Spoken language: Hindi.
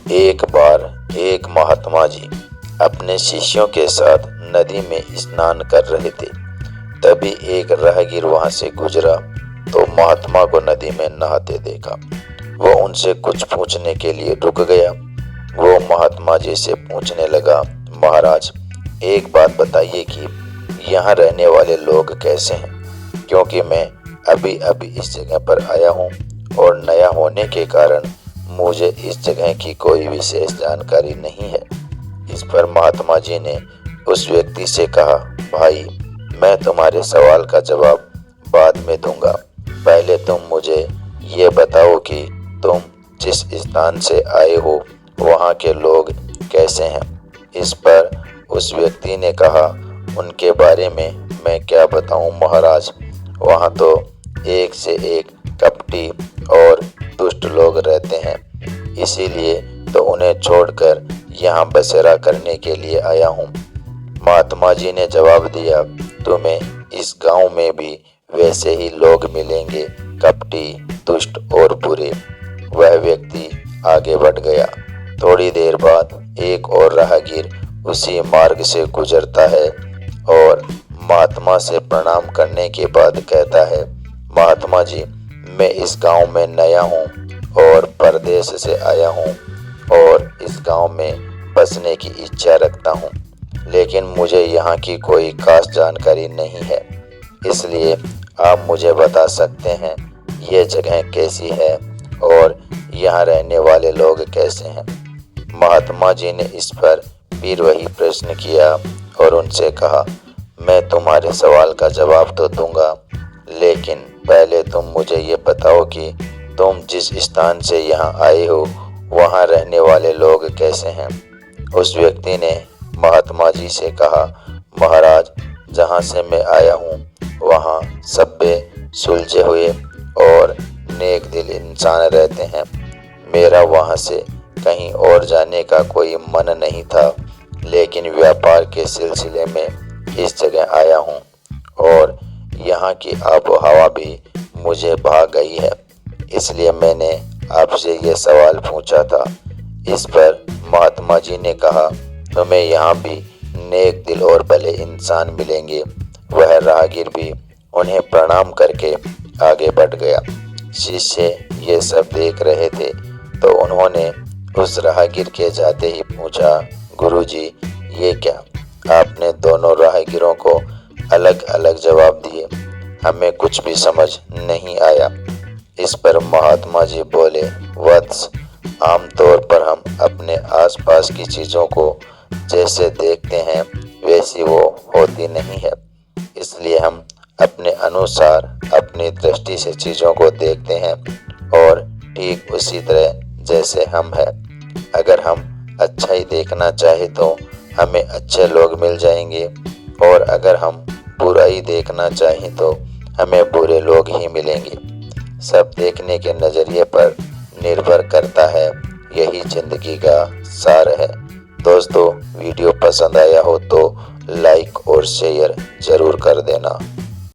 एक बार एक महात्मा जी अपने शिष्यों के साथ नदी में स्नान कर रहे थे। तभी एक राहगीर वहां से गुजरा तो महात्मा को नदी में नहाते देखा। वो उनसे कुछ पूछने के लिए रुक गया। वो महात्मा जी से पूछने लगा, महाराज, एक बात बताइए कि यहाँ रहने वाले लोग कैसे हैं? क्योंकि मैं अभी अभी इस जगह पर आया हूँ और नया होने के कारण मुझे इस जगह की कोई विशेष जानकारी नहीं है। इस पर महात्मा जी ने उस व्यक्ति से कहा, भाई, मैं तुम्हारे सवाल का जवाब बाद में दूंगा। पहले तुम मुझे ये बताओ कि तुम जिस स्थान से आए हो वहाँ के लोग कैसे हैं। इस पर उस व्यक्ति ने कहा, उनके बारे में मैं क्या बताऊं महाराज, वहाँ तो एक से एक कपटी और दुष्ट लोग रहते हैं, इसीलिए तो उन्हें छोड़कर यहाँ बसेरा करने के लिए आया हूँ। महात्मा जी ने जवाब दिया, तुम्हें इस गांव में भी वैसे ही लोग मिलेंगे, कपटी, दुष्ट और बुरे। वह व्यक्ति आगे बढ़ गया। थोड़ी देर बाद एक और राहगीर उसी मार्ग से गुजरता है और महात्मा से प्रणाम करने के बाद कहता है, महात्मा जी, मैं इस गांव में नया हूँ और परदेश से आया हूँ और इस गांव में बसने की इच्छा रखता हूँ, लेकिन मुझे यहाँ की कोई खास जानकारी नहीं है, इसलिए आप मुझे बता सकते हैं ये जगह कैसी है और यहाँ रहने वाले लोग कैसे हैं? महात्मा जी ने इस पर फिर वही प्रश्न किया और उनसे कहा, मैं तुम्हारे सवाल का जवाब तो दूंगा, लेकिन पहले तुम मुझे ये बताओ कि तुम जिस स्थान से यहाँ आए हो वहाँ रहने वाले लोग कैसे हैं? उस व्यक्ति ने महात्मा जी से कहा, महाराज, जहाँ से मैं आया हूँ वहाँ सभ्य, सुलझे हुए और नेक दिल इंसान रहते हैं। मेरा वहाँ से कहीं और जाने का कोई मन नहीं था, लेकिन व्यापार के सिलसिले में इस जगह आया हूँ और यहाँ की आबो हवा भी मुझे भा गई है, इसलिए मैंने आपसे ये सवाल पूछा था। इस पर महात्मा जी ने कहा, तुम्हें यहाँ भी नेक दिल और भले इंसान मिलेंगे। वह राहगीर भी उन्हें प्रणाम करके आगे बढ़ गया। शिष्य ये सब देख रहे थे तो उन्होंने उस राहगीर के जाते ही पूछा, गुरुजी, ये क्या? आपने दोनों राहगीरों को अलग अलग जवाब दिए, हमें कुछ भी समझ नहीं आया। इस पर महात्मा जी बोले, वत्स, आमतौर पर हम अपने आसपास की चीज़ों को जैसे देखते हैं वैसी वो होती नहीं है, इसलिए हम अपने अनुसार अपनी दृष्टि से चीज़ों को देखते हैं और ठीक उसी तरह जैसे हम हैं। अगर हम अच्छा ही देखना चाहे तो हमें अच्छे लोग मिल जाएंगे और अगर हम बुरा ही देखना चाहें तो हमें बुरे लोग ही मिलेंगे। सब देखने के नज़रिए पर निर्भर करता है, यही जिंदगी का सार है। दोस्तों, वीडियो पसंद आया हो तो लाइक और शेयर ज़रूर कर देना।